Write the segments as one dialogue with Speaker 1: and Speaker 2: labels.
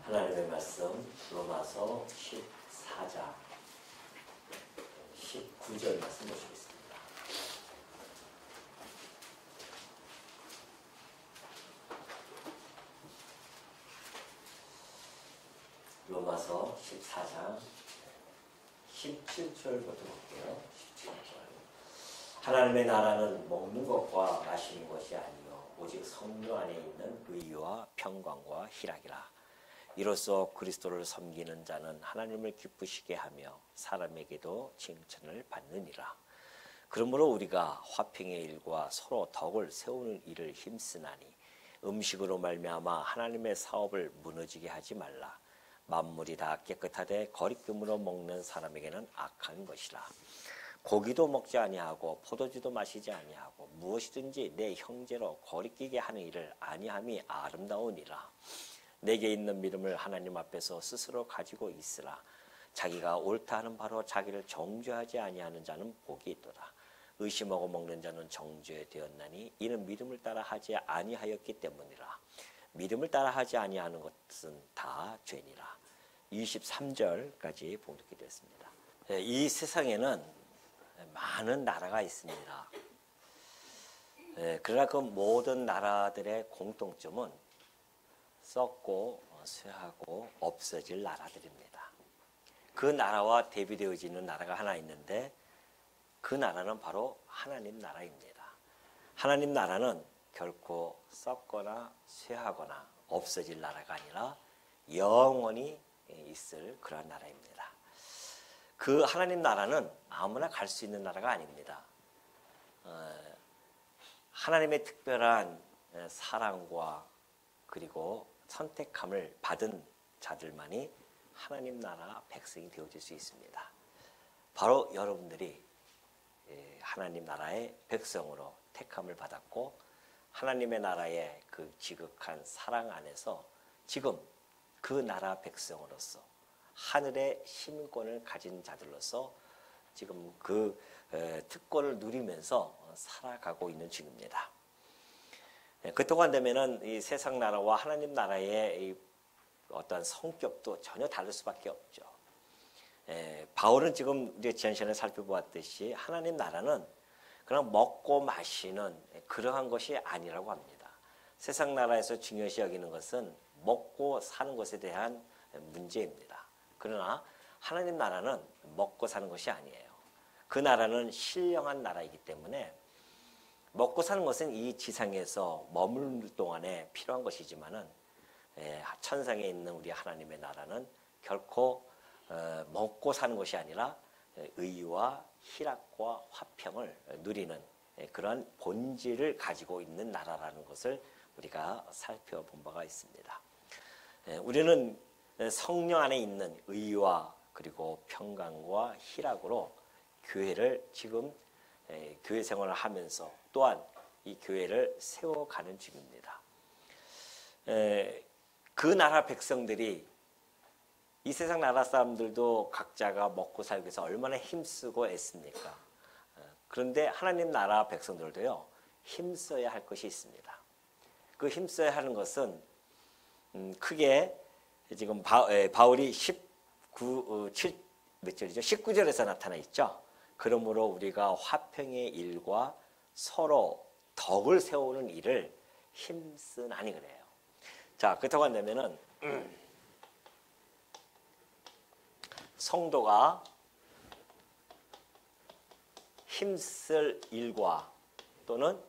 Speaker 1: 하나님의 말씀 로마서 14장 19절 말씀 보시겠습니다. 로마서 14장 17절부터 볼게요. 17절. 하나님의 나라는 먹는 것과 마시는 것이 아니요 오직 성령 안에 있는 의와 평강과 희락이라. 이로써 그리스도를 섬기는 자는 하나님을 기쁘시게 하며 사람에게도 칭찬을 받느니라. 그러므로 우리가 화평의 일과 서로 덕을 세우는 일을 힘쓰나니 음식으로 말미암아 하나님의 사업을 무너지게 하지 말라. 만물이 다 깨끗하되 거리낌으로 먹는 사람에게는 악한 것이라. 고기도 먹지 아니하고 포도주도 마시지 아니하고 무엇이든지 내 형제로 거리끼게 하는 일을 아니함이 아름다우니라. 내게 있는 믿음을 하나님 앞에서 스스로 가지고 있으라. 자기가 옳다 하는 바로 자기를 정죄하지 아니하는 자는 복이 있도다. 의심하고 먹는 자는 정죄되었나니 이는 믿음을 따라 하지 아니하였기 때문이라. 믿음을 따라 하지 아니하는 것은 다 죄니라. 23절까지 봉독이 되었습니다. 이 세상에는 많은 나라가 있습니다. 그러나 그 모든 나라들의 공통점은 썩고 쇠하고 없어질 나라들입니다. 그 나라와 대비되어지는 나라가 하나 있는데 그 나라는 바로 하나님 나라입니다. 하나님 나라는 결코 썩거나 쇠하거나 없어질 나라가 아니라 영원히 있을 그런 나라입니다. 그 하나님 나라는 아무나 갈 수 있는 나라가 아닙니다. 하나님의 특별한 사랑과 그리고 선택함을 받은 자들만이 하나님 나라 백성이 되어질 수 있습니다. 바로 여러분들이 하나님 나라의 백성으로 택함을 받았고 하나님의 나라의 그 지극한 사랑 안에서 지금 그 나라 백성으로서 하늘의 시민권을 가진 자들로서 지금 그 특권을 누리면서 살아가고 있는 중입니다. 그동안 되면은 이 세상 나라와 하나님 나라의 어떤 성격도 전혀 다를 수밖에 없죠. 바울은 지금 우리가 지난 시간에 살펴보았듯이 하나님 나라는 그냥 먹고 마시는 그러한 것이 아니라고 합니다. 세상 나라에서 중요시 여기는 것은 먹고 사는 것에 대한 문제입니다. 그러나 하나님 나라는 먹고 사는 것이 아니에요. 그 나라는 신령한 나라이기 때문에 먹고 사는 것은 이 지상에서 머무는 동안에 필요한 것이지만은 천상에 있는 우리 하나님의 나라는 결코 먹고 사는 것이 아니라 의와 희락과 화평을 누리는 그런 본질을 가지고 있는 나라라는 것을 우리가 살펴본 바가 있습니다. 우리는 성령 안에 있는 의와 그리고 평강과 희락으로 교회를 지금 교회 생활을 하면서 또한 이 교회를 세워가는 중입니다. 그 나라 백성들이 이 세상 나라 사람들도 각자가 먹고 살기 위해서 얼마나 힘쓰고 애씁니까? 그런데 하나님 나라 백성들도요 힘써야 할 것이 있습니다. 그 힘써야 하는 것은 크게 지금 바울이 19절에서 나타나 있죠. 그러므로 우리가 화평의 일과 서로 덕을 세우는 일을 힘쓰나니 그래요. 자, 그렇다고 한다면은 성도가 힘쓸 일과 또는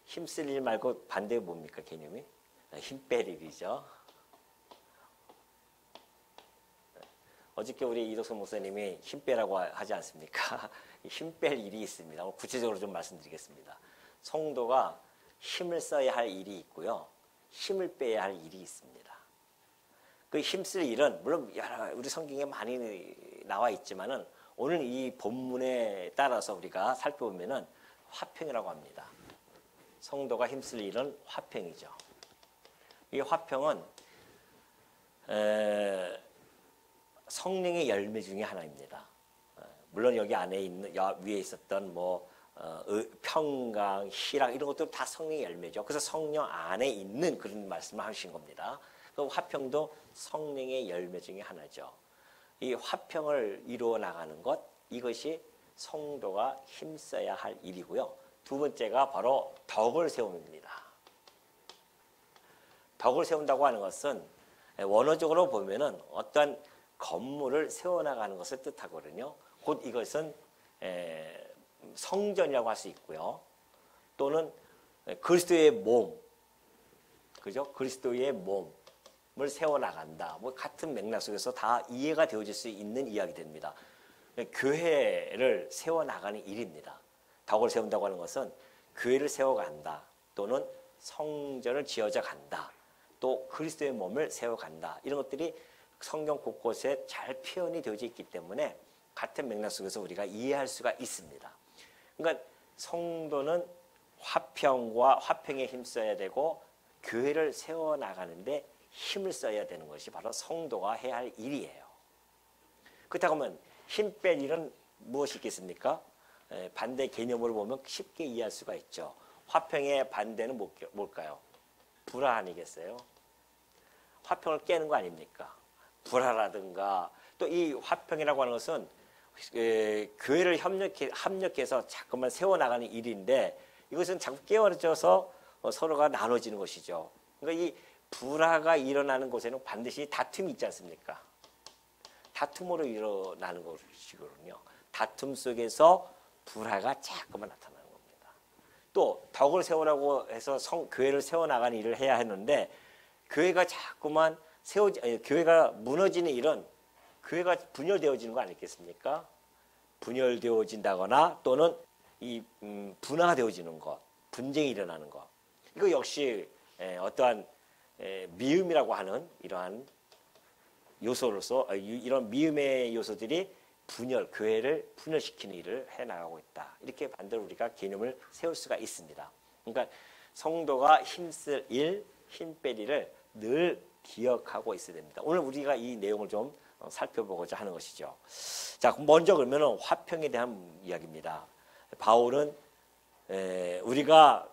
Speaker 1: 힘쓸 일 말고 반대가 뭡니까 개념이? 힘 뺄 일이죠. 어저께 우리 이덕수 목사님이 힘 빼라고 하지 않습니까? 힘 뺄 일이 있습니다. 구체적으로 좀 말씀드리겠습니다. 성도가 힘을 써야 할 일이 있고요. 힘을 빼야 할 일이 있습니다. 그 힘쓸 일은 물론 우리 성경에 많이 나와 있지만은 오늘 이 본문에 따라서 우리가 살펴보면은 화평이라고 합니다. 성도가 힘쓸 일은 화평이죠. 이 화평은 성령의 열매 중에 하나입니다. 물론 여기 안에 있는 위에 있었던 평강, 희락 이런 것도 다 성령의 열매죠. 그래서 성령 안에 있는 그런 말씀을 하신 겁니다. 그 화평도 성령의 열매 중에 하나죠. 이 화평을 이루어 나가는 것, 이것이 성도가 힘써야 할 일이고요. 두 번째가 바로 덕을 세웁니다. 덕을 세운다고 하는 것은 원어적으로 보면은 어떤 건물을 세워나가는 것을 뜻하거든요. 곧 이것은 성전이라고 할 수 있고요. 또는 그리스도의 몸, 그죠? 그리스도의 몸을 세워나간다. 뭐 같은 맥락 속에서 다 이해가 되어질 수 있는 이야기됩니다. 교회를 세워나가는 일입니다. 덕을 세운다고 하는 것은 교회를 세워간다. 또는 성전을 지어져 간다. 또 그리스도의 몸을 세워간다. 이런 것들이 성경 곳곳에 잘 표현이 되어져 있기 때문에 같은 맥락 속에서 우리가 이해할 수가 있습니다. 그러니까 성도는 화평과 화평에 힘써야 되고 교회를 세워나가는데 힘을 써야 되는 것이 바로 성도가 해야 할 일이에요. 그렇다고 하면 힘 뺄 일은 무엇이 있겠습니까? 반대 개념으로 보면 쉽게 이해할 수가 있죠. 화평의 반대는 뭘까요? 불화 아니겠어요? 화평을 깨는 거 아닙니까? 불화라든가 또 이 화평이라고 하는 것은 교회를 합력해서 자꾸만 세워나가는 일인데 이것은 자꾸 깨어져서 서로가 나눠지는 것이죠. 그러니까 이 불화가 일어나는 곳에는 반드시 다툼이 있지 않습니까? 다툼으로 일어나는 것이거든요. 다툼 속에서 불화가 자꾸만 나타나는 겁니다. 또 덕을 세우라고 해서 교회를 세워나가는 일을 해야 하는데 교회가 자꾸만 교회가 무너지는 일은 교회가 분열되어지는 거 아니겠습니까? 분열되어진다거나 또는 이 분화되어지는 것, 분쟁이 일어나는 것. 이거 역시 어떠한 미움이라고 하는 이러한 요소로서 이런 미움의 요소들이 교회를 분열시키는 일을 해나가고 있다. 이렇게 반대로 우리가 개념을 세울 수가 있습니다. 그러니까 성도가 힘쓸 일, 힘 뺄 일을 늘 기억하고 있어야 됩니다. 오늘 우리가 이 내용을 좀 살펴보고자 하는 것이죠. 자, 먼저 그러면 화평에 대한 이야기입니다. 바울은 우리가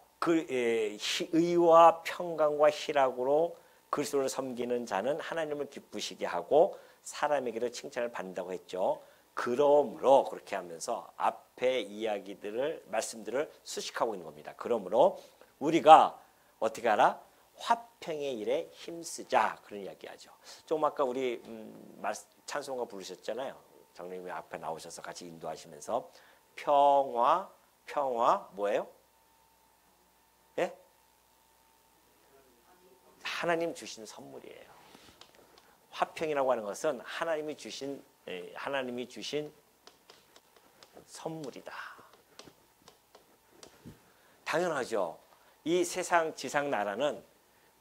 Speaker 1: 의와 평강과 희락으로 그리스도를 섬기는 자는 하나님을 기쁘시게 하고 사람에게도 칭찬을 받는다고 했죠. 그러므로 그렇게 하면서 앞에 말씀들을 수식하고 있는 겁니다. 그러므로 우리가 어떻게 하라? 화평의 일에 힘쓰자. 그런 이야기하죠. 조금 아까 우리 찬송가 부르셨잖아요. 장로님이 앞에 나오셔서 같이 인도하시면서 평화 뭐예요? 예? 하나님 주신 선물이에요. 화평이라고 하는 것은 하나님이 주신 선물이다. 당연하죠. 이 세상 지상 나라는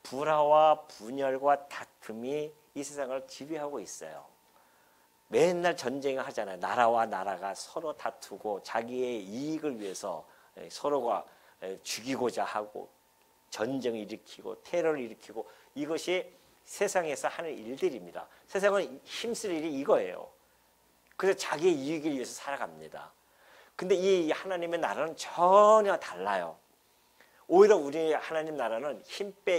Speaker 1: 불화와 분열과 다툼이 이 세상을 지배하고 있어요. 맨날 전쟁을 하잖아요. 나라와 나라가 서로 다투고 자기의 이익을 위해서 서로가 죽이고자 하고 전쟁을 일으키고 테러를 일으키고 이것이 세상에서 하는 일들입니다. 세상은 힘쓸 일이 이거예요. 그래서 자기의 이익을 위해서 살아갑니다. 근데 이 하나님의 나라는 전혀 달라요. 오히려 우리 하나님 나라는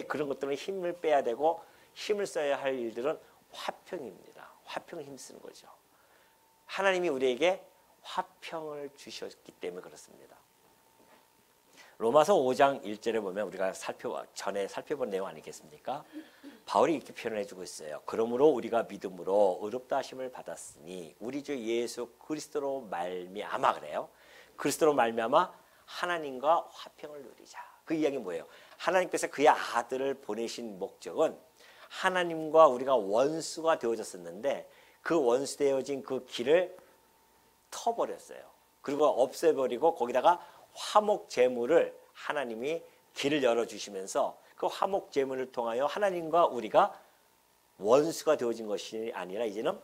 Speaker 1: 그런 것들은 힘을 빼야 되고 힘을 써야 할 일들은 화평입니다. 화평을 힘쓰는 거죠. 하나님이 우리에게 화평을 주셨기 때문에 그렇습니다. 로마서 5장 1절에 보면 우리가 전에 살펴본 내용 아니겠습니까? 바울이 이렇게 표현해 주고 있어요. 그러므로 우리가 믿음으로 의롭다 하심을 받았으니 우리 주 예수 그리스도로 말미암아 그래요. 그리스도로 말미암아 하나님과 화평을 누리자. 그 이야기 뭐예요? 하나님께서 그의 아들을 보내신 목적은 하나님과 우리가 원수가 되어졌었는데 그 원수 되어진 그 길을 터버렸어요. 그리고 없애버리고 거기다가 화목 제물을 하나님이 길을 열어주시면서 그 화목 제물을 통하여 하나님과 우리가 원수가 되어진 것이 아니라 이제는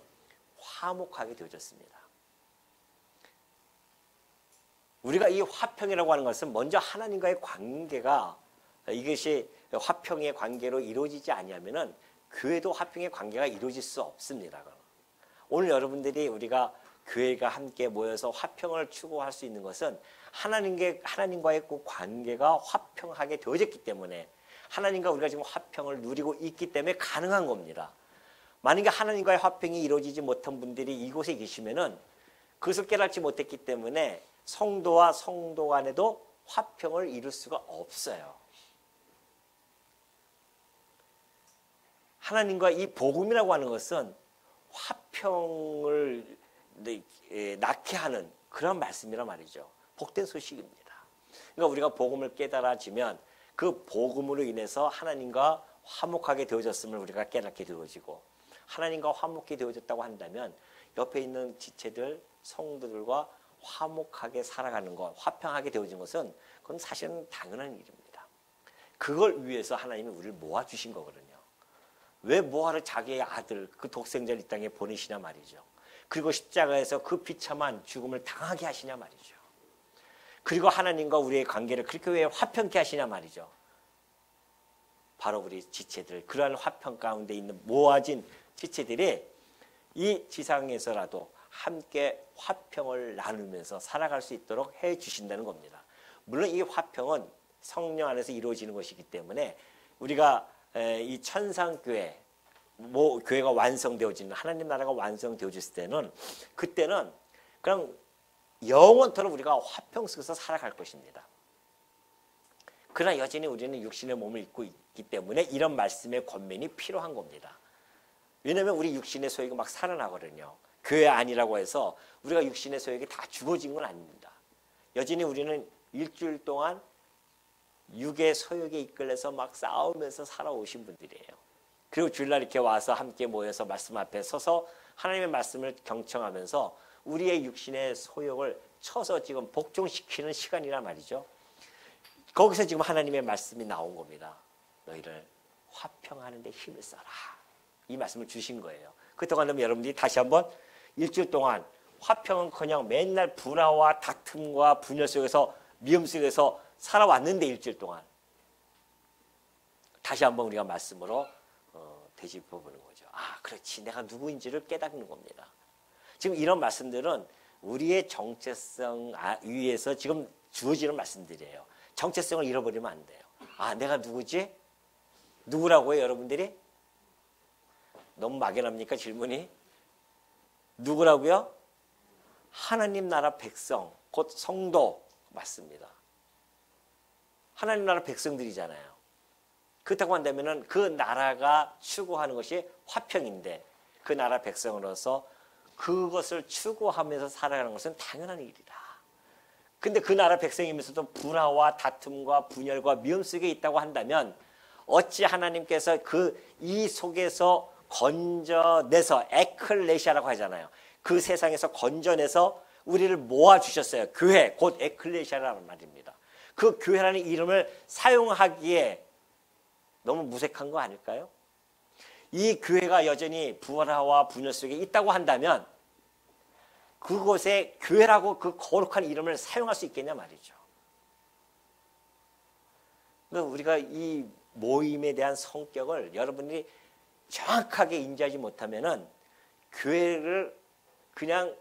Speaker 1: 화목하게 되어졌습니다. 우리가 이 화평이라고 하는 것은 먼저 하나님과의 관계가 이것이 화평의 관계로 이루어지지 아니하면은 교회도 화평의 관계가 이루어질 수 없습니다. 오늘 여러분들이 우리가 교회가 함께 모여서 화평을 추구할 수 있는 것은 하나님과의 그 관계가 화평하게 되어졌기 때문에 하나님과 우리가 지금 화평을 누리고 있기 때문에 가능한 겁니다. 만약에 하나님과의 화평이 이루어지지 못한 분들이 이곳에 계시면은 그것을 깨닫지 못했기 때문에 성도와 성도 간에도 화평을 이룰 수가 없어요. 하나님과 이 복음이라고 하는 것은 화평을 낳게 하는 그런 말씀이란 말이죠. 복된 소식입니다. 그러니까 우리가 복음을 깨달아지면 그 복음으로 인해서 하나님과 화목하게 되어졌음을 우리가 깨닫게 되어지고, 하나님과 화목하게 되어졌다고 한다면 옆에 있는 지체들, 성도들과 화목하게 살아가는 것, 화평하게 되어진 것은 그건 사실은 당연한 일입니다. 그걸 위해서 하나님이 우리를 모아주신 거거든요. 왜 모아를 자기의 아들, 그 독생자를 이 땅에 보내시냐 말이죠. 그리고 십자가에서 그 비참한 죽음을 당하게 하시냐 말이죠. 그리고 하나님과 우리의 관계를 그렇게 왜 화평케 하시냐 말이죠. 바로 우리 지체들, 그러한 화평 가운데 있는 모아진 지체들이 이 지상에서라도 함께 화평을 나누면서 살아갈 수 있도록 해 주신다는 겁니다. 물론 이 화평은 성령 안에서 이루어지는 것이기 때문에 우리가 이 천상교회, 교회가 완성되어지는, 하나님 나라가 완성되어졌을 때는, 그때는 그냥 영원토록 우리가 화평 속에서 살아갈 것입니다. 그러나 여전히 우리는 육신의 몸을 입고 있기 때문에 이런 말씀의 권면이 필요한 겁니다. 왜냐하면 우리 육신의 소욕이 막 살아나거든요. 교회 아니라고 해서 우리가 육신의 소욕이 다 죽어진 건 아닙니다. 여전히 우리는 일주일 동안 육의 소욕에 이끌려서 막 싸우면서 살아오신 분들이에요. 그리고 주일날 이렇게 와서 함께 모여서 말씀 앞에 서서 하나님의 말씀을 경청하면서 우리의 육신의 소욕을 쳐서 지금 복종시키는 시간이란 말이죠. 거기서 지금 하나님의 말씀이 나온 겁니다. 너희를 화평하는 데 힘을 써라. 이 말씀을 주신 거예요. 그렇다고 한다면 여러분들이 다시 한번 일주일 동안 화평은커녕 맨날 불화와 다툼과 분열 속에서, 미움 속에서 살아왔는데 일주일 동안 다시 한번 우리가 말씀으로 되짚어보는 거죠. 아, 그렇지, 내가 누구인지를 깨닫는 겁니다. 지금 이런 말씀들은 우리의 정체성 위에서 지금 주어지는 말씀들이에요. 정체성을 잃어버리면 안 돼요. 아, 내가 누구지? 누구라고요, 여러분들이? 너무 막연합니까, 질문이? 누구라고요? 하나님 나라 백성, 곧 성도 맞습니다. 하나님 나라 백성들이잖아요. 그렇다고 한다면 그 나라가 추구하는 것이 화평인데 그 나라 백성으로서 그것을 추구하면서 살아가는 것은 당연한 일이다. 근데 그 나라 백성이면서도 불화와 다툼과 분열과 미움 속에 있다고 한다면 어찌 하나님께서 이 속에서 건져내서, 에클레시아라고 하잖아요. 그 세상에서 건져내서 우리를 모아주셨어요. 교회, 곧 에클레시아라는 말입니다. 그 교회라는 이름을 사용하기에 너무 무색한 거 아닐까요? 이 교회가 여전히 불화와 분열 속에 있다고 한다면 그곳에 교회라고 그 거룩한 이름을 사용할 수 있겠냐 말이죠. 그러니까 우리가 이 모임에 대한 성격을 여러분들이 정확하게 인지하지 못하면은 교회를 그냥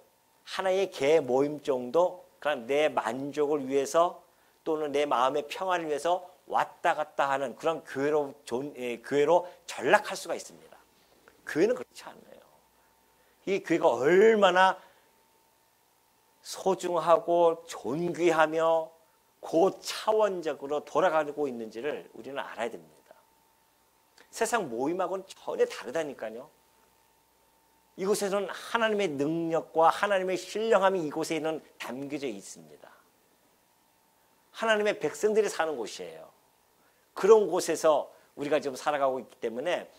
Speaker 1: 하나의 개 모임 정도, 그냥 내 만족을 위해서 또는 내 마음의 평안을 위해서 왔다 갔다 하는 그런 교회로 전락할 수가 있습니다. 교회는 그렇지 않아요. 이 교회가 얼마나 소중하고 존귀하며 고차원적으로 돌아가고 있는지를 우리는 알아야 됩니다. 세상 모임하고는 전혀 다르다니까요. 이곳에는 하나님의 능력과 하나님의 신령함이 이곳에는 담겨져 있습니다. 하나님의 백성들이 사는 곳이에요. 그런 곳에서 우리가 지금 살아가고 있기 때문에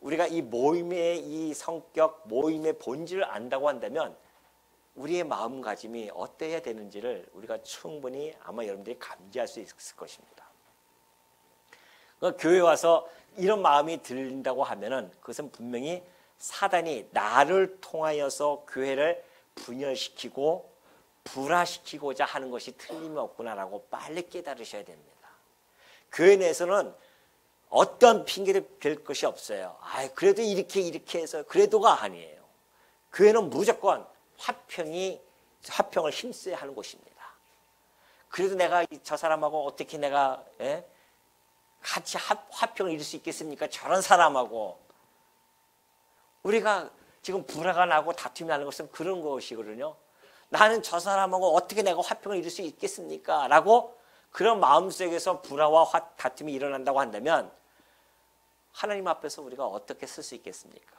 Speaker 1: 우리가 이 모임의 이 성격, 모임의 본질을 안다고 한다면 우리의 마음가짐이 어때야 되는지를 우리가 충분히 아마 여러분들이 감지할 수 있을 것입니다. 그러니까 교회 와서 이런 마음이 들린다고 하면은 그것은 분명히 사단이 나를 통하여서 교회를 분열시키고 불화시키고자 하는 것이 틀림없구나라고 빨리 깨달으셔야 됩니다. 교회 내에서는 어떤 핑계도 될 것이 없어요. 그래도 이렇게 해서 그래도가 아니에요. 교회는 무조건 화평을 힘써야 하는 곳입니다. 그래도 내가 저 사람하고 어떻게 내가 같이 화평을 이룰 수 있겠습니까? 저런 사람하고. 우리가 지금 불화가 나고 다툼이 나는 것은 그런 것이거든요. 나는 저 사람하고 어떻게 내가 화평을 이룰 수 있겠습니까? 라고 그런 마음속에서 불화와 다툼이 일어난다고 한다면 하나님 앞에서 우리가 어떻게 쓸 수 있겠습니까?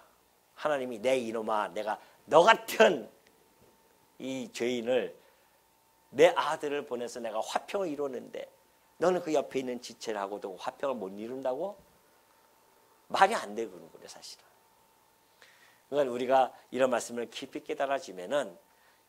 Speaker 1: 하나님이 내 이놈아, 내가 너 같은 이 죄인을 내 아들을 보내서 내가 화평을 이루었는데 너는 그 옆에 있는 지체를 하고도 화평을 못 이룬다고? 말이 안 되거든요, 사실은. 그러니까 우리가 이런 말씀을 깊이 깨달아지면은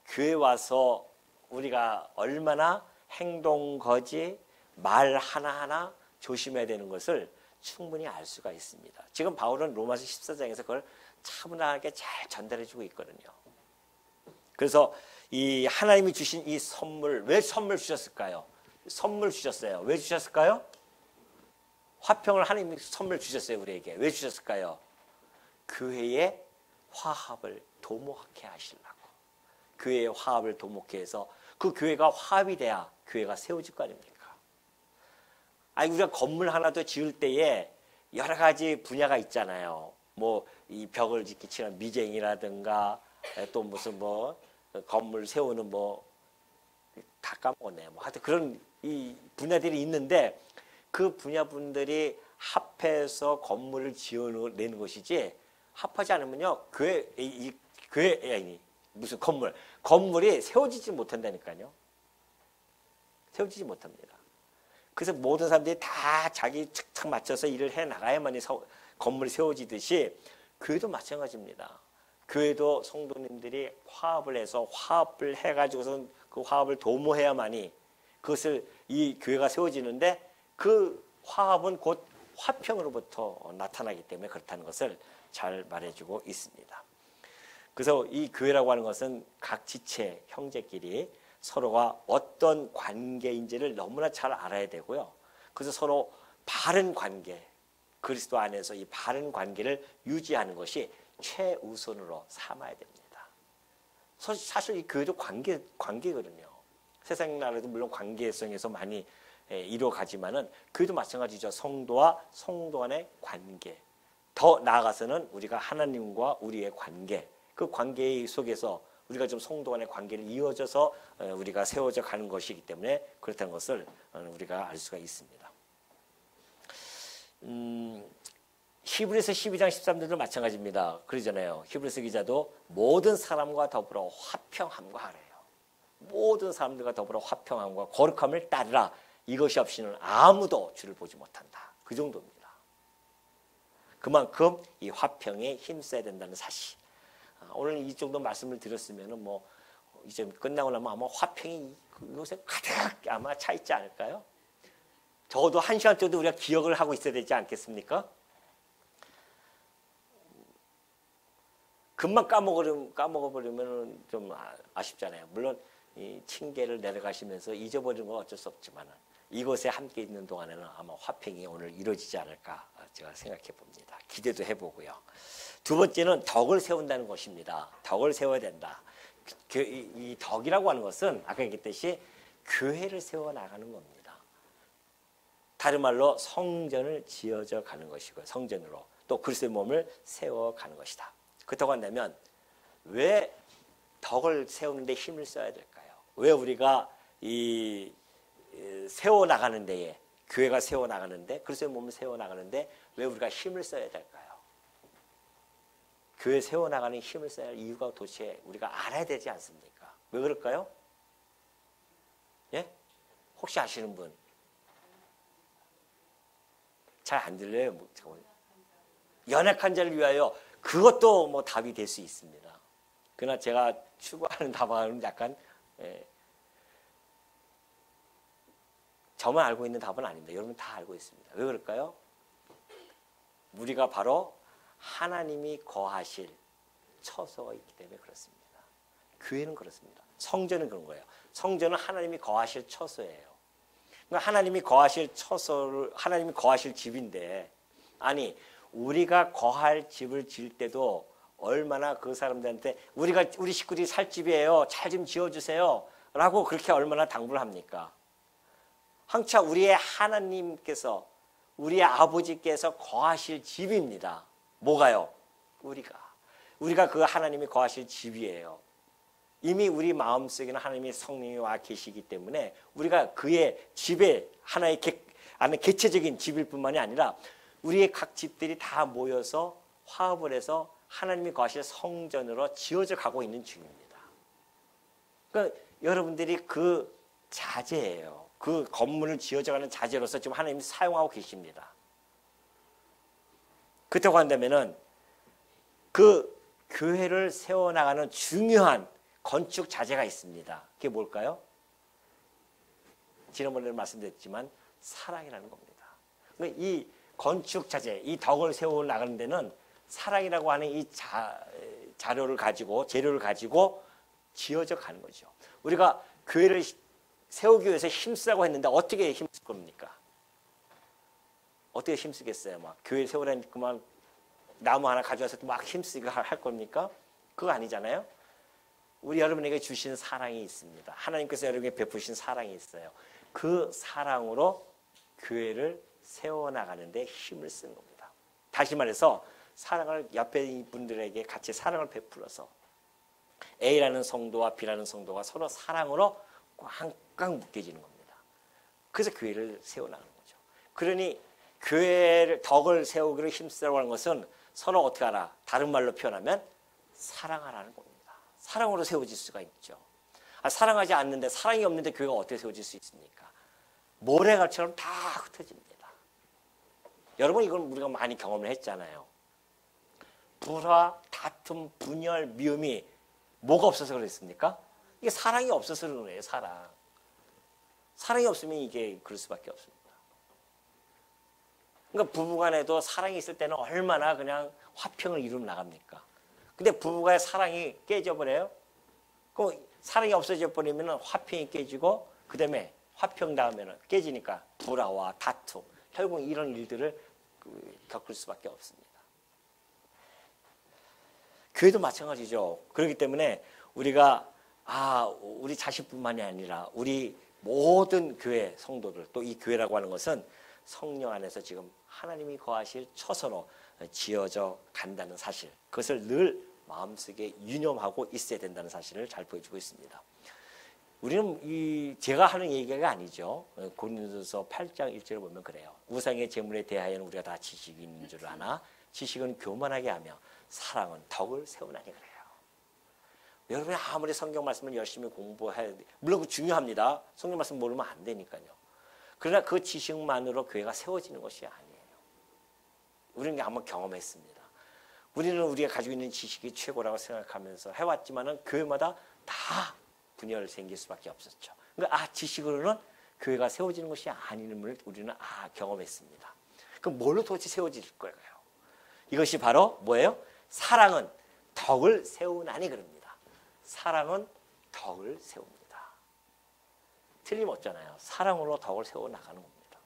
Speaker 1: 교회 와서 우리가 얼마나 행동 거지, 말 하나하나 조심해야 되는 것을 충분히 알 수가 있습니다. 지금 바울은 로마서 14장에서 그걸 차분하게 잘 전달해주고 있거든요. 그래서 이 하나님이 주신 이 선물, 왜 선물 주셨을까요? 선물 주셨어요. 왜 주셨을까요? 화평을 하나님이 선물 주셨어요, 우리에게. 왜 주셨을까요? 교회의 화합을 도모하게 하시려고. 교회의 화합을 도모하게 해서 그 교회가 화합이 돼야 교회가 세워질 거 아닙니까? 아니, 우리가 건물 하나 더 지을 때에 여러 가지 분야가 있잖아요. 뭐 이 벽을 짓기 치는 미쟁이라든가 또 무슨 뭐 건물 세우는 뭐 다 까먹었네. 뭐 하여튼 그런 이 분야들이 있는데 그 분야분들이 합해서 건물을 지어내는 것이지 합하지 않으면요 교회 아니 무슨 건물이 세워지지 못한다니까요. 세워지지 못합니다. 그래서 모든 사람들이 다 자기 착착 맞춰서 일을 해 나가야만이 건물이 세워지듯이 교회도 마찬가지입니다. 교회도 성도님들이 화합을 해서 화합을 해가지고서 그 화합을 도모해야만이 그것을 이 교회가 세워지는데 그 화합은 곧 화평으로부터 나타나기 때문에 그렇다는 것을 잘 말해주고 있습니다. 그래서 이 교회라고 하는 것은 각 지체, 형제끼리 서로가 어떤 관계인지를 너무나 잘 알아야 되고요. 그래서 서로 바른 관계, 그리스도 안에서 이 바른 관계를 유지하는 것이 최우선으로 삼아야 됩니다. 사실 이 교회도 관계거든요. 세상 나라도 물론 관계성에서 많이 이루어가지만은 교회도 마찬가지죠. 성도와 성도 간의 관계. 더 나아가서는 우리가 하나님과 우리의 관계, 그 관계 속에서 우리가 좀 성도 간의 관계를 이어져서 우리가 세워져 가는 것이기 때문에 그렇다는 것을 우리가 알 수가 있습니다. 히브리서 12장 13절도 마찬가지입니다. 그러잖아요. 히브리서 기자도 모든 사람과 더불어 화평함과 하래요. 모든 사람들과 더불어 화평함과 거룩함을 따르라. 이것이 없이는 아무도 주를 보지 못한다. 그 정도입니다. 그만큼 이 화평에 힘써야 된다는 사실. 오늘 이 정도 말씀을 드렸으면 뭐 이제 끝나고 나면 아마 화평이 요새 가득 아마 차 있지 않을까요? 적어도 1시간 정도 우리가 기억을 하고 있어야 되지 않겠습니까? 금방 까먹어버리면 좀 아쉽잖아요. 물론 이 층계를 내려가시면서 잊어버리는 건 어쩔 수 없지만 이곳에 함께 있는 동안에는 아마 화평이 오늘 이루어지지 않을까 제가 생각해 봅니다. 기대도 해보고요. 두 번째는 덕을 세운다는 것입니다. 덕을 세워야 된다. 이 덕이라고 하는 것은 아까 얘기했듯이 교회를 세워나가는 겁니다. 다른 말로 성전을 지어져 가는 것이고요. 성전으로 또 그리스도의 몸을 세워가는 것이다. 그렇다고 한다면 왜 덕을 세우는 데 힘을 써야 될까요? 왜 우리가 이 세워나가는 데에 교회가 세워나가는데 그리스도의 몸을 세워나가는데 왜 우리가 힘을 써야 될까요? 교회 세워나가는 힘을 써야 할 이유가 도대체 우리가 알아야 되지 않습니까? 왜 그럴까요? 예? 혹시 아시는 분? 잘 안 들려요. 연약한 자를 위하여 그것도 뭐 답이 될 수 있습니다. 그러나 제가 추구하는 답은 약간 저만 알고 있는 답은 아닙니다. 여러분 다 알고 있습니다. 왜 그럴까요? 우리가 바로 하나님이 거하실 처소가 있기 때문에 그렇습니다. 교회는 그렇습니다. 성전은 그런 거예요. 성전은 하나님이 거하실 처소예요. 그러니까 하나님이 거하실 집인데 아니 우리가 거할 집을 지을 때도 얼마나 그 사람들한테 우리 식구들이 살 집이에요. 잘 좀 지어주세요. 라고 그렇게 얼마나 당부를 합니까? 황차 우리의 하나님께서 우리의 아버지께서 거하실 집입니다. 뭐가요? 우리가 그 하나님이 거하실 집이에요. 이미 우리 마음속에는 하나님의 성령이 와 계시기 때문에 우리가 그의 집에 하나의 개체적인 집일 뿐만이 아니라 우리의 각 집들이 다 모여서 화합을 해서 하나님이 거하실 성전으로 지어져 가고 있는 중입니다. 그러니까 여러분들이 그 자재예요. 그 건물을 지어져가는 자재로서 지금 하나님이 사용하고 계십니다. 그렇다고 한다면은 그 교회를 세워나가는 중요한 건축 자재가 있습니다. 그게 뭘까요? 지난번에도 말씀드렸지만 사랑이라는 겁니다. 이 건축 자재, 이 덕을 세워나가는 데는 사랑이라고 하는 이 재료를 가지고 지어져 가는 거죠. 우리가 교회를 세우기 위해서 힘쓰라고 했는데 어떻게 힘쓸 겁니까? 어떻게 힘쓰겠어요? 막 교회 세우라니까만 나무 하나 가져와서 막 힘쓰게 할 겁니까? 그거 아니잖아요. 우리 여러분에게 주신 사랑이 있습니다. 하나님께서 여러분에게 베푸신 사랑이 있어요. 그 사랑으로 교회를 세워나가는데 힘을 쓰는 겁니다. 다시 말해서 사랑을 옆에 분들에게 같이 사랑을 베풀어서 A라는 성도와 B라는 성도가 서로 사랑으로 꽉꽉 묶여지는 겁니다. 그래서 교회를 세워나가는 거죠. 그러니 교회를 덕을 세우기를 힘쓰라고 하는 것은 서로 어떻게 하라? 다른 말로 표현하면 사랑하라는 겁니다. 사랑으로 세워질 수가 있죠. 사랑하지 않는데 사랑이 없는데 교회가 어떻게 세워질 수 있습니까? 모래가처럼 다 흩어집니다. 여러분 이건 우리가 많이 경험을 했잖아요. 불화, 다툼, 분열, 미움이 뭐가 없어서 그랬습니까? 이게 사랑이 없어서 그런 거예요. 사랑이 없으면 이게 그럴 수밖에 없습니다. 그러니까 부부간에도 사랑이 있을 때는 얼마나 그냥 화평을 이루어 나갑니까? 근데 부부간의 사랑이 깨져버려요? 그럼 사랑이 없어져 버리면 화평이 깨지고 그 다음에 화평 다음에는 깨지니까 불화와 다툼, 결국 이런 일들을 겪을 수밖에 없습니다. 교회도 마찬가지죠. 그렇기 때문에 우리가 우리 자식뿐만이 아니라 우리 모든 교회 성도들 또 이 교회라고 하는 것은 성령 안에서 지금 하나님이 거하실 처소로 지어져 간다는 사실, 그것을 늘 마음속에 유념하고 있어야 된다는 사실을 잘 보여주고 있습니다. 우리는 제가 하는 얘기가 아니죠. 고린도서 8장 1절을 보면 그래요. 우상의 제물에 대하여는 우리가 다 지식이 있는 줄 아나 지식은 교만하게 하며 사랑은 덕을 세우나니 그래요. 여러분이 아무리 성경 말씀을 열심히 공부해야 돼. 물론 중요합니다. 성경 말씀 모르면 안 되니까요. 그러나 그 지식만으로 교회가 세워지는 것이 아니에요. 우리는 한번 경험했습니다. 우리는 우리가 가지고 있는 지식이 최고라고 생각하면서 해왔지만은 교회마다 다 분열 생길 수밖에 없었죠. 그러니까 지식으로는 교회가 세워지는 것이 아님을 우리는 경험했습니다. 그럼 뭘로 도대체 세워질 거예요? 이것이 바로 뭐예요? 사랑은 덕을 세우나니 그럽니다. 사랑은 덕을 세웁니다. 틀림없잖아요. 사랑으로 덕을 세워나가는 겁니다.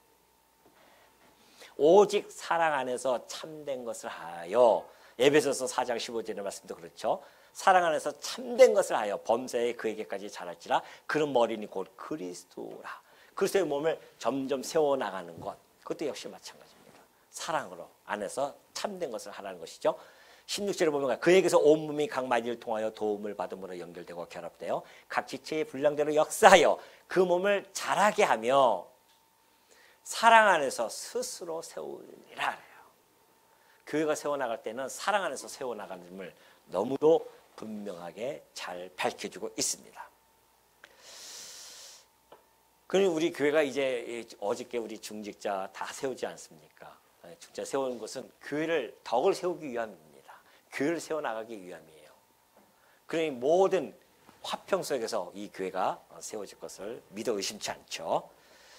Speaker 1: 오직 사랑 안에서 참된 것을 하여, 에베소서 4장 15절의 말씀도 그렇죠. 사랑 안에서 참된 것을 하여 범사에 그에게까지 자랄지라. 그런 머리니 곧 그리스도라. 그리스도의 몸을 점점 세워나가는 것, 그것도 역시 마찬가지입니다. 사랑으로 안에서 참된 것을 하라는 것이죠. 16절에 보면 그에게서 온 몸이 각 마디를 통하여 도움을 받음으로 연결되고 결합되어 각 지체의 분량대로 역사하여 그 몸을 자라게 하며 사랑 안에서 스스로 세우리라 해요. 교회가 세워나갈 때는 사랑 안에서 세워나감을 너무도 분명하게 잘 밝혀주고 있습니다. 그러니 우리 교회가 이제 어저께 우리 중직자 다 세우지 않습니까? 중직자 세우는 것은 교회를 덕을 세우기 위함입니다. 교회를 세워나가기 위함이에요. 그러니 모든 화평 속에서 이 교회가 세워질 것을 믿어 의심치 않죠.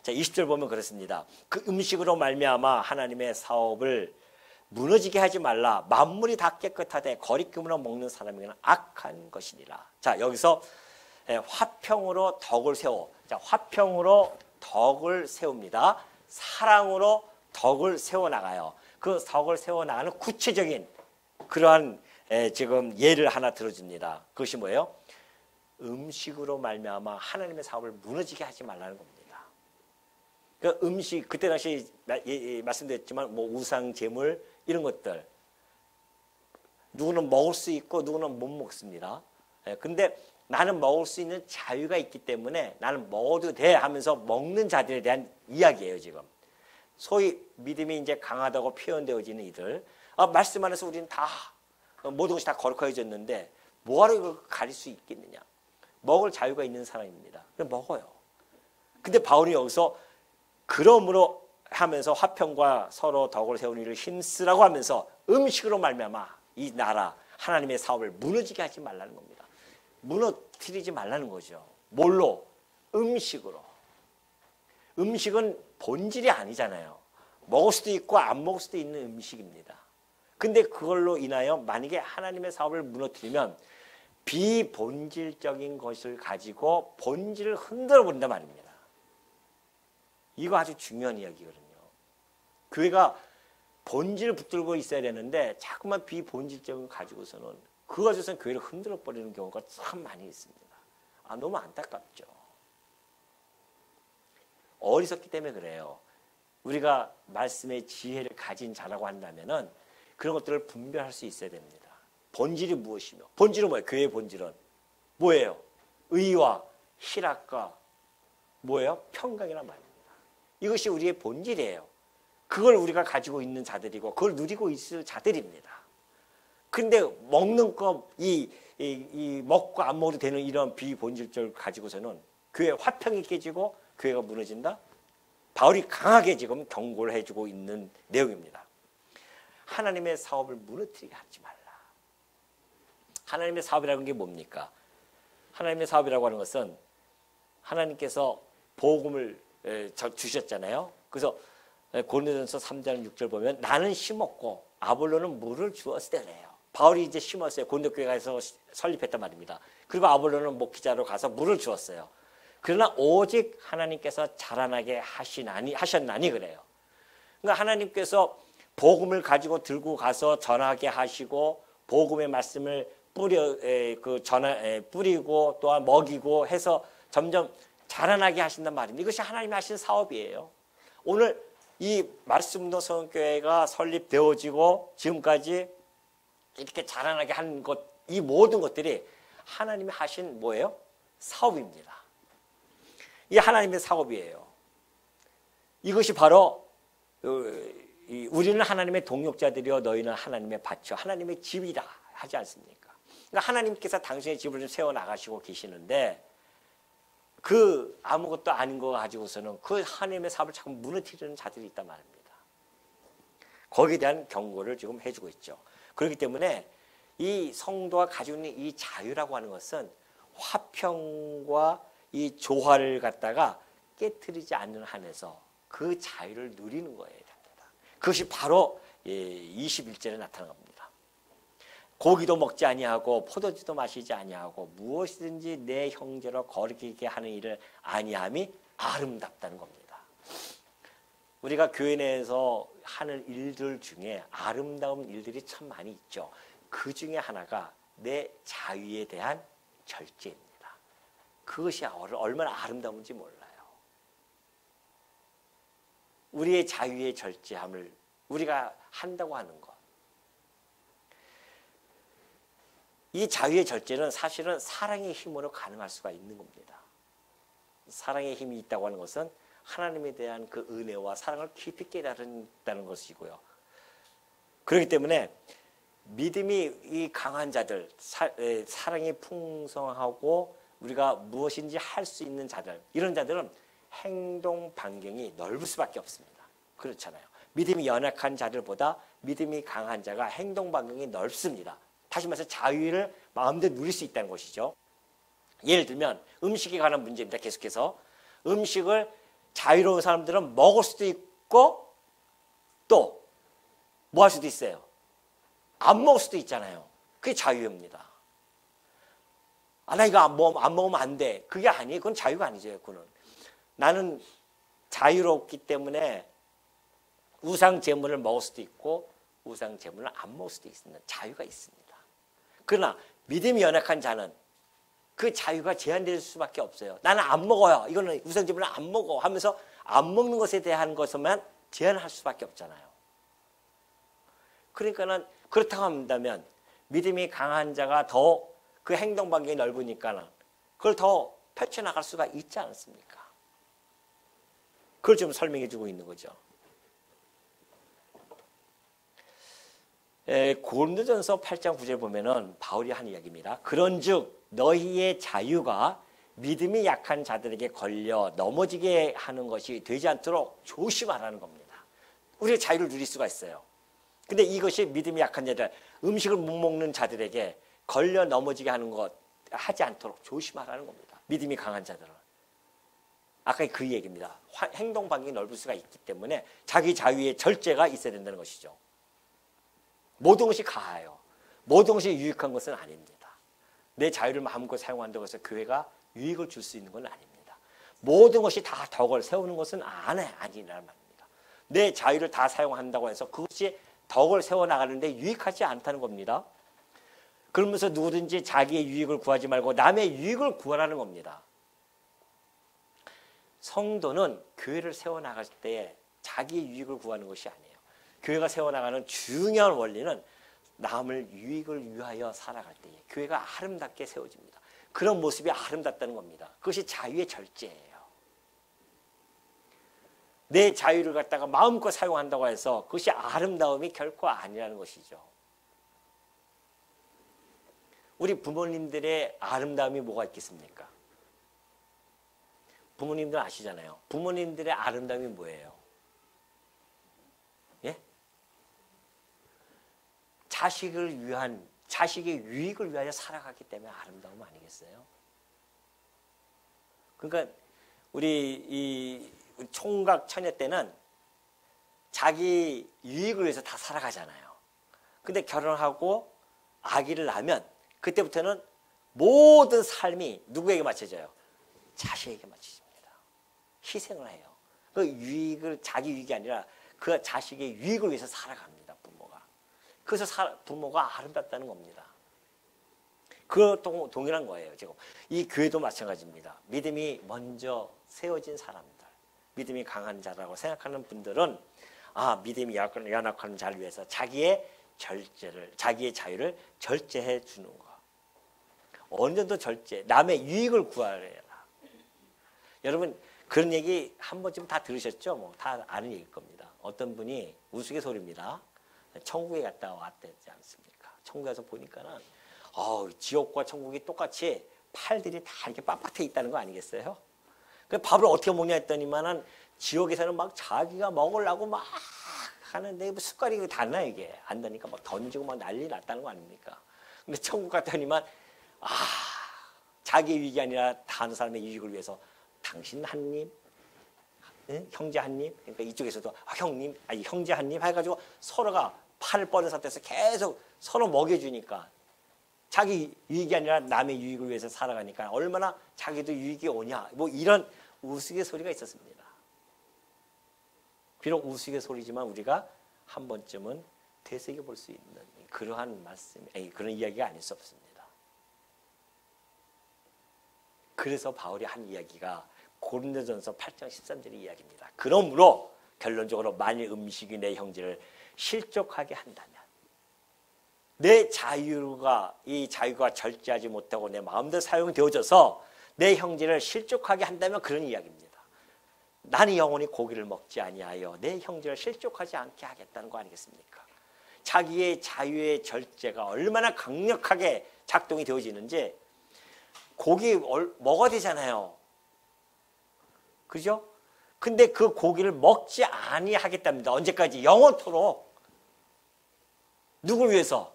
Speaker 1: 자, 20절 보면 그렇습니다. 그 음식으로 말미암아 하나님의 사업을 무너지게 하지 말라. 만물이 다 깨끗하되 거리낌으로 먹는 사람에게는 악한 것이니라. 자, 여기서 화평으로 덕을 세워. 자, 화평으로 덕을 세웁니다. 사랑으로 덕을 세워나가요. 그 덕을 세워나가는 구체적인 그러한 지금 예를 하나 들어줍니다. 그것이 뭐예요? 음식으로 말미암아 하나님의 사업을 무너지게 하지 말라는 겁니다. 그 음식 그때 당시 말씀드렸지만 뭐 우상 제물 이런 것들 누구는 먹을 수 있고 누구는 못 먹습니다. 근데 나는 먹을 수 있는 자유가 있기 때문에 나는 먹어도 돼 하면서 먹는 자들에 대한 이야기예요, 지금. 소위 믿음이 이제 강하다고 표현되어지는 이들. 말씀 안에서 우리는 다 모든 것이 다 거룩해졌는데 뭐하러 이걸 가릴 수 있겠느냐. 먹을 자유가 있는 사람입니다. 그냥 먹어요. 근데 바울이 여기서 그러므로 하면서 화평과 서로 덕을 세우는 일을 힘쓰라고 하면서 음식으로 말미암아 이 나라 하나님의 사업을 무너지게 하지 말라는 겁니다. 무너뜨리지 말라는 거죠. 뭘로? 음식으로. 음식은 본질이 아니잖아요. 먹을 수도 있고 안 먹을 수도 있는 음식입니다. 근데 그걸로 인하여 만약에 하나님의 사업을 무너뜨리면 비본질적인 것을 가지고 본질을 흔들어 버린단 말입니다. 이거 아주 중요한 이야기거든요. 교회가 본질을 붙들고 있어야 되는데 자꾸만 비본질적인 걸 가지고서는 그거 가지고서는 교회를 흔들어 버리는 경우가 참 많이 있습니다. 너무 안타깝죠. 어리석기 때문에 그래요. 우리가 말씀의 지혜를 가진 자라고 한다면은 그런 것들을 분별할 수 있어야 됩니다. 본질이 무엇이며, 본질은 뭐예요? 교회의 본질은 뭐예요? 의와 희락과 뭐예요? 평강이란 말입니다. 이것이 우리의 본질이에요. 그걸 우리가 가지고 있는 자들이고 그걸 누리고 있을 자들입니다. 근데 먹는 거, 먹고 안 먹어도 되는 이런 비본질적을 가지고서는 교회 화평이 깨지고 교회가 무너진다? 바울이 강하게 지금 경고를 해주고 있는 내용입니다. 하나님의 사업을 무너뜨리게 하지 말라. 하나님의 사업이라는 게 뭡니까? 하나님의 사업이라고 하는 것은 하나님께서 복음을 주셨잖아요. 그래서 고린도전서 3장 6절 보면 나는 심었고 아볼로는 물을 주었을 때래요. 바울이 이제 심었어요. 고린도 교회에서 설립했단 말입니다. 그리고 아볼로는 목기자로 가서 물을 주었어요. 그러나 오직 하나님께서 자라나게 하셨나니 그래요. 그러니까 하나님께서 복음을 가지고 들고 가서 전하게 하시고 복음의 말씀을 뿌리고 또한 먹이고 해서 점점 자라나게 하신단 말입니다. 이것이 하나님이 하신 사업이에요. 오늘 이 말씀도 성교회가 설립되어지고 지금까지 이렇게 자라나게 한 것, 이 모든 것들이 하나님이 하신 뭐예요? 사업입니다. 이게 하나님의 사업이에요. 이것이 바로 우리는 하나님의 동역자들이요 너희는 하나님의 밭이요 하나님의 집이다 하지 않습니까? 그러니까 하나님께서 당신의 집을 좀 세워나가시고 계시는데 그 아무것도 아닌 거 가지고서는 그 하나님의 사업을 자꾸 무너뜨리는 자들이 있단 말입니다. 거기에 대한 경고를 지금 해주고 있죠. 그렇기 때문에 이 성도가 가지고 있는 이 자유라고 하는 것은 화평과 이 조화를 갖다가 깨트리지 않는 한에서 그 자유를 누리는 거예요. 그것이 바로 21절에 나타난 겁니다. 고기도 먹지 아니하고 포도주도 마시지 아니하고 무엇이든지 내 형제로 거룩하게 하는 일을 아니함이 아름답다는 겁니다. 우리가 교회 내에서 하는 일들 중에 아름다운 일들이 참 많이 있죠. 그 중에 하나가 내 자유에 대한 절제입니다. 그것이 얼마나 아름다운지 몰라요. 우리의 자유의 절제함을 우리가 한다고 하는 것. 이 자유의 절제는 사실은 사랑의 힘으로 가능할 수가 있는 겁니다. 사랑의 힘이 있다고 하는 것은 하나님에 대한 그 은혜와 사랑을 깊이 깨달은다는 것이고요. 그렇기 때문에 믿음이 이 강한 자들, 사랑이 풍성하고 우리가 무엇인지 할 수 있는 자들, 이런 자들은 행동 반경이 넓을 수밖에 없습니다. 그렇잖아요. 믿음이 연약한 자들보다 믿음이 강한 자가 행동 반경이 넓습니다. 다시 말해서 자유를 마음대로 누릴 수 있다는 것이죠. 예를 들면 음식에 관한 문제입니다. 계속해서 음식을 자유로운 사람들은 먹을 수도 있고 또 뭐 할 수도 있어요. 안 먹을 수도 있잖아요. 그게 자유입니다. 나 이거 안 먹으면 안 돼. 그게 아니에요. 그건 자유가 아니죠. 그건. 나는 자유롭기 때문에 우상 제물을 먹을 수도 있고 우상 제물을 안 먹을 수도 있는 자유가 있습니다. 그러나 믿음이 연약한 자는 그 자유가 제한될 수밖에 없어요. 나는 안 먹어요. 이거는 우상 제물을 안 먹어 하면서 안 먹는 것에 대한 것만 제한할 수밖에 없잖아요. 그러니까는 그렇다고 한다면 믿음이 강한 자가 더 그 행동 반경이 넓으니까는 그걸 더 펼쳐나갈 수가 있지 않습니까? 그걸 좀 설명해 주고 있는 거죠. 고린도전서 8장 9절 보면은 바울이 한 이야기입니다. 그런즉 너희의 자유가 믿음이 약한 자들에게 걸려 넘어지게 하는 것이 되지 않도록 조심하라는 겁니다. 우리가 자유를 누릴 수가 있어요. 근데 이것이 믿음이 약한 자들, 음식을 못 먹는 자들에게 걸려 넘어지게 하는 것 하지 않도록 조심하라는 겁니다. 믿음이 강한 자들은. 아까 그 얘기입니다. 행동 반경이 넓을 수가 있기 때문에 자기 자유의 절제가 있어야 된다는 것이죠. 모든 것이 가해요. 모든 것이 유익한 것은 아닙니다. 내 자유를 마음껏 사용한다고 해서 교회가 유익을 줄 수 있는 건 아닙니다. 모든 것이 다 덕을 세우는 것은 아니라는 말입니다. 내 자유를 다 사용한다고 해서 그것이 덕을 세워나가는데 유익하지 않다는 겁니다. 그러면서 누구든지 자기의 유익을 구하지 말고 남의 유익을 구하라는 겁니다. 성도는 교회를 세워나갈 때 자기의 유익을 구하는 것이 아니에요. 교회가 세워나가는 중요한 원리는 남을 유익을 위하여 살아갈 때에 교회가 아름답게 세워집니다. 그런 모습이 아름답다는 겁니다. 그것이 자유의 절제예요. 내 자유를 갖다가 마음껏 사용한다고 해서 그것이 아름다움이 결코 아니라는 것이죠. 우리 부모님들의 아름다움이 뭐가 있겠습니까? 부모님들 아시잖아요. 부모님들의 아름다움이 뭐예요? 예? 자식을 위한, 자식의 유익을 위하여 살아가기 때문에 아름다움 아니겠어요? 그러니까 우리 이 총각 처녀 때는 자기 유익을 위해서 다 살아가잖아요. 근데 결혼하고 아기를 낳으면 그때부터는 모든 삶이 누구에게 맞춰져요? 자식에게 맞춰집니다. 희생을 해요. 그 유익을, 자기 유익이 아니라 그 자식의 유익을 위해서 살아갑니다. 부모가. 그래서 부모가 아름답다는 겁니다. 그것도 동일한 거예요. 지금 이 교회도 마찬가지입니다. 믿음이 먼저 세워진 사람들, 믿음이 강한 자라고 생각하는 분들은 믿음이 연약한 자를 위해서 자기의 자유를 절제해 주는 거. 어느 정도 절제, 남의 유익을 구하라. 여러분 그런 얘기 한 번쯤 다 들으셨죠? 뭐 다 아는 얘기일 겁니다. 어떤 분이 우스갯소리입니다. 천국에 갔다 왔다지 않습니까? 천국에 가서 보니까는 지옥과 천국이 똑같이 팔들이 다 이렇게 빳빳해 있다는 거 아니겠어요? 그 밥을 어떻게 먹냐 했더니만은 지옥에서는 막 자기가 먹으려고 막 하는데 뭐 숟갈이 닿나 이게 안 되니까 막 던지고 막 난리 났다는 거 아닙니까? 근데 천국 갔더니만 자기 유익이 아니라 다른 사람의 유익을 위해서 당신 한 입, 형제 한 입, 그러니까 이쪽에서도 형님, 형제 한 입 해가지고 서로가 팔을 뻗은 상태에서 계속 서로 먹여주니까 자기 유익이 아니라 남의 유익을 위해서 살아가니까 얼마나 자기도 유익이 오냐, 뭐 이런 우스갯소리가 있었습니다. 비록 우스갯소리지만 우리가 한 번쯤은 되새겨볼 수 있는 그러한 말씀, 그런 이야기가 아닐 수 없습니다. 그래서 바울이 한 이야기가 고린도전서 8장 13절의 이야기입니다. 그러므로 결론적으로 만일 음식이 내 형제를 실족하게 한다면 내 이 자유가 절제하지 못하고 내 마음대로 사용되어져서 내 형제를 실족하게 한다면 그런 이야기입니다. 나는 영원히 고기를 먹지 아니하여 내 형제를 실족하지 않게 하겠다는 거 아니겠습니까? 자기의 자유의 절제가 얼마나 강력하게 작동이 되어지는지 고기 먹어야 되잖아요. 그죠? 근데 그 고기를 먹지 아니하겠답니다. 언제까지? 영원토록. 누굴 위해서?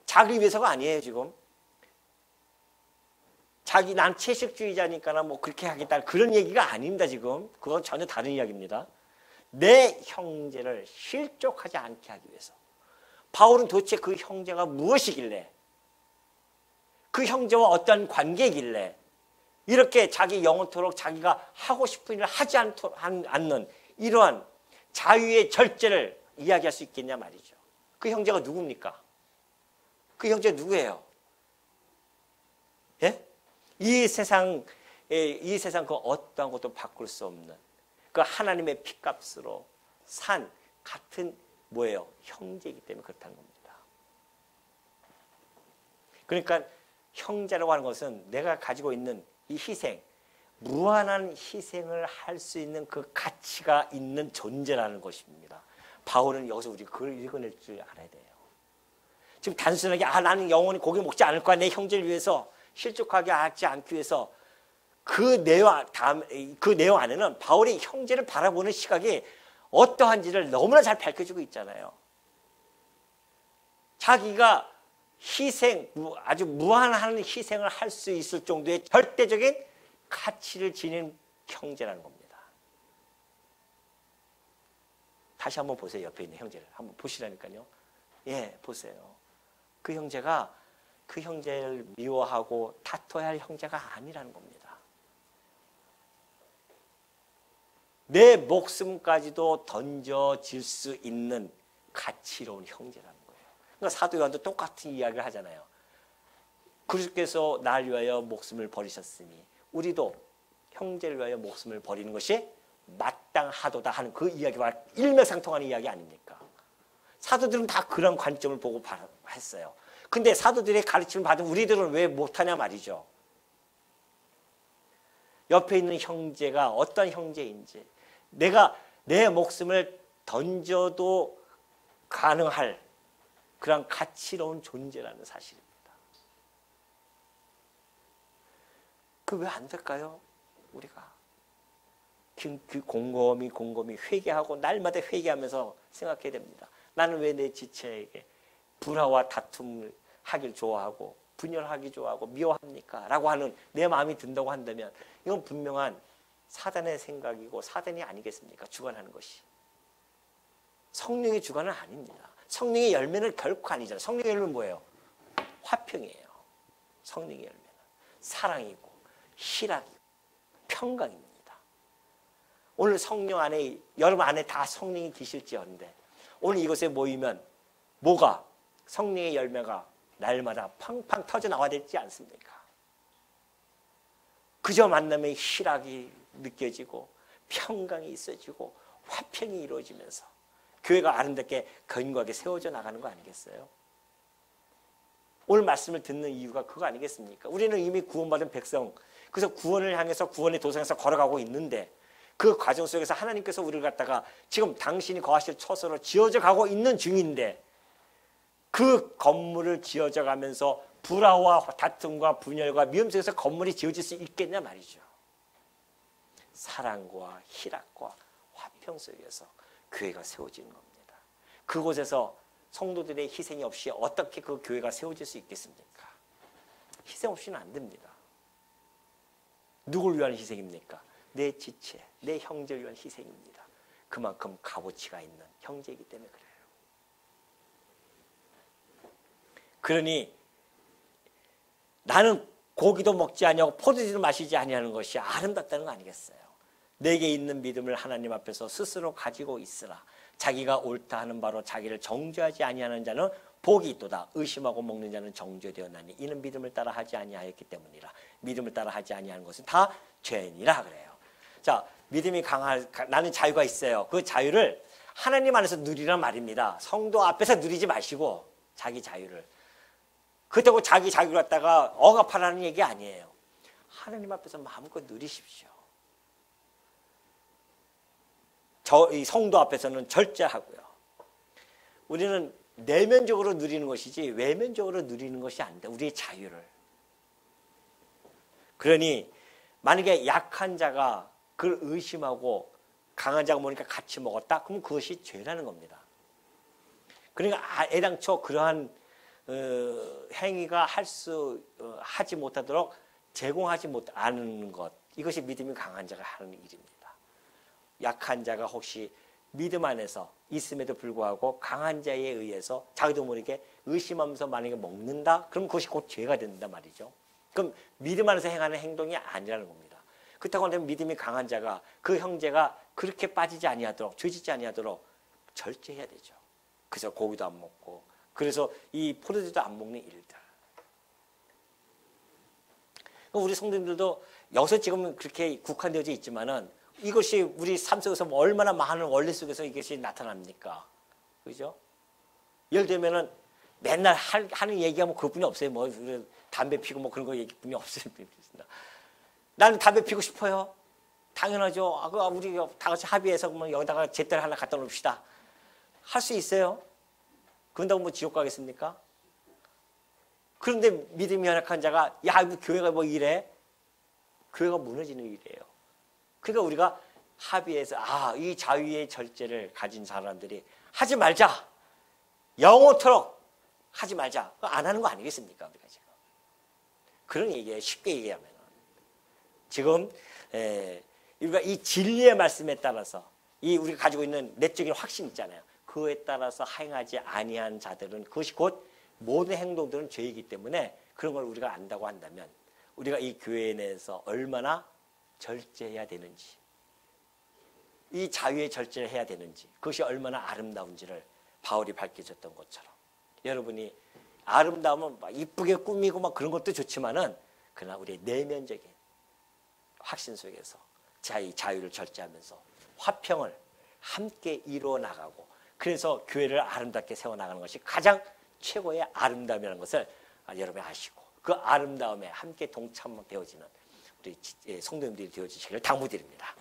Speaker 1: 자기 위해서가 아니에요, 지금. 난 채식주의자니까 뭐 그렇게 하겠다. 그런 얘기가 아닙니다, 지금. 그건 전혀 다른 이야기입니다. 내 형제를 실족하지 않게 하기 위해서. 바울은 도대체 그 형제가 무엇이길래? 그 형제와 어떤 관계이길래 이렇게 자기 영원토록 자기가 하고 싶은 일을 하지 않는 이러한 자유의 절제를 이야기할 수 있겠냐 말이죠. 그 형제가 누굽니까? 그 형제가 누구예요? 예? 이 세상 그 어떠한 것도 바꿀 수 없는 그 하나님의 피값으로 산 같은 뭐예요? 형제이기 때문에 그렇다는 겁니다. 그러니까 형제라고 하는 것은 내가 가지고 있는 이 희생, 무한한 희생을 할 수 있는 그 가치가 있는 존재라는 것입니다. 바울은 여기서 우리 그걸 읽어낼 줄 알아야 돼요. 지금 단순하게 나는 영원히 고기 먹지 않을 거야. 내 형제를 위해서 실족하게 하지 않기 위해서 그 내용 안에는 바울이 형제를 바라보는 시각이 어떠한지를 너무나 잘 밝혀주고 있잖아요. 자기가 아주 무한한 희생을 할 수 있을 정도의 절대적인 가치를 지닌 형제라는 겁니다. 다시 한번 보세요. 옆에 있는 형제를 한번 보시라니까요. 예, 보세요. 그 형제가 그 형제를 미워하고 다퉈야 할 형제가 아니라는 겁니다. 내 목숨까지도 던져질 수 있는 가치로운 형제라는 거예요. 그러니까 사도 요한도 똑같은 이야기를 하잖아요. 그리스도께서 나를 위하여 목숨을 버리셨으니 우리도 형제를 위하여 목숨을 버리는 것이 마땅하도다 하는 그 이야기와 일맥상통하는 이야기 아닙니까? 사도들은 다 그런 관점을 보고 했어요. 근데 사도들의 가르침을 받은 우리들은 왜 못하냐 말이죠. 옆에 있는 형제가 어떤 형제인지, 내가 내 목숨을 던져도 가능할 그런 가치로운 존재라는 사실입니다. 그 왜 안 될까요? 우리가 곰곰이 회개하고 날마다 회개하면서 생각해야 됩니다. 나는 왜 내 지체에게 불화와 다툼을 하길 좋아하고 분열하기 좋아하고 미워합니까? 라고 하는 내 마음이 든다고 한다면 이건 분명한 사단의 생각이고 사단이 아니겠습니까? 주관하는 것이. 성령의 주관은 아닙니다. 성령의 열매는 결코 아니잖아요. 성령의 열매는 뭐예요? 화평이에요. 성령의 열매는 사랑이고 희락이고 평강입니다. 오늘 성령 안에, 여러분 안에 다 성령이 계실지언데 오늘 이곳에 모이면 뭐가? 성령의 열매가 날마다 팡팡 터져 나와야 되지 않습니까? 그저 만남의 희락이 느껴지고 평강이 있어지고 화평이 이루어지면서 교회가 아름답게 견고하게 세워져 나가는 거 아니겠어요? 오늘 말씀을 듣는 이유가 그거 아니겠습니까? 우리는 이미 구원받은 백성, 그래서 구원을 향해서 구원의 도상에서 걸어가고 있는데 그 과정 속에서 하나님께서 우리를 갖다가 지금 당신이 거하실 처소로 지어져 가고 있는 중인데 그 건물을 지어져 가면서 불화와 다툼과 분열과 미움 속에서 건물이 지어질 수 있겠냐 말이죠. 사랑과 희락과 화평 속에서 교회가 세워지는 겁니다. 그곳에서 성도들의 희생이 없이 어떻게 그 교회가 세워질 수 있겠습니까? 희생 없이는 안 됩니다. 누굴 위한 희생입니까? 내 지체, 내 형제를 위한 희생입니다. 그만큼 값어치가 있는 형제이기 때문에 그래요. 그러니 나는 고기도 먹지 아니하고 포도주도 마시지 아니하는 것이 아름답다는 거 아니겠어요? 내게 있는 믿음을 하나님 앞에서 스스로 가지고 있으라. 자기가 옳다 하는 바로 자기를 정죄하지 아니하는 자는 복이 있도다. 의심하고 먹는 자는 정죄되었나니 이는 믿음을 따라 하지 아니하였기 때문이라. 믿음을 따라 하지 아니하는 것은 다 죄니라 그래요. 자, 믿음이 나는 자유가 있어요. 그 자유를 하나님 안에서 누리란 말입니다. 성도 앞에서 누리지 마시고 자기 자유를. 그렇다고 자기 자유를 갖다가 억압하라는 얘기 아니에요. 하나님 앞에서 마음껏 누리십시오. 이 성도 앞에서는 절제하고요. 우리는 내면적으로 누리는 것이지 외면적으로 누리는 것이 아닌데 우리의 자유를. 그러니 만약에 약한 자가 그걸 의심하고 강한 자가 먹으니까 같이 먹었다? 그럼 그것이 죄라는 겁니다. 그러니까 애당초 그러한 행위가 하지 못하도록 제공하지 않는 것, 이것이 믿음이 강한 자가 하는 일입니다. 약한 자가 혹시 믿음 안에서 있음에도 불구하고 강한 자에 의해서 자기도 모르게 의심하면서 만약에 먹는다? 그럼 그것이 곧 죄가 된단 말이죠. 그럼 믿음 안에서 행하는 행동이 아니라는 겁니다. 그렇다고 하면 믿음이 강한 자가 그 형제가 그렇게 빠지지 아니하도록, 죄짓지 아니하도록 절제해야 되죠. 그래서 고기도 안 먹고, 그래서 이 포도주도 안 먹는 일들. 우리 성도님들도 여기서 지금 그렇게 국한되어져 있지만은 이것이 우리 삶 속에서 얼마나 많은 원리 속에서 이것이 나타납니까? 그죠? 예를 들면은 맨날 하는 얘기하면 그분이 없어요. 뭐 담배 피고 뭐 그런 거 얘기뿐이 없어요. 나는 담배 피고 싶어요. 당연하죠. 우리 다 같이 합의해서 뭐 여기다가 제대로 하나 갖다 놓읍시다. 할 수 있어요. 그런다고 뭐 지옥 가겠습니까? 그런데 믿음이 연약한 자가 야, 이거 교회가 뭐 이래? 교회가 무너지는 일이에요. 그러니까 우리가 합의해서 이 자유의 절제를 가진 사람들이 하지 말자. 영원토록 하지 말자. 안 하는 거 아니겠습니까? 우리가 지금. 그런 얘기예요. 쉽게 얘기하면. 지금 우리가 이 진리의 말씀에 따라서 이 우리가 가지고 있는 내적인 확신 있잖아요. 그에 따라서 행하지 아니한 자들은 그것이 곧 모든 행동들은 죄이기 때문에 그런 걸 우리가 안다고 한다면 우리가 이 교회 내에서 얼마나 절제해야 되는지, 이 자유의 절제를 해야 되는지, 그것이 얼마나 아름다운지를 바울이 밝혀줬던 것처럼 여러분이 아름다움은 막 이쁘게 꾸미고 막 그런 것도 좋지만은 그러나 우리의 내면적인 확신 속에서 자유를 절제하면서 화평을 함께 이루어 나가고 그래서 교회를 아름답게 세워나가는 것이 가장 최고의 아름다움이라는 것을 여러분이 아시고 그 아름다움에 함께 동참되어지는 우리 성도님들이 되어주시기를 당부드립니다.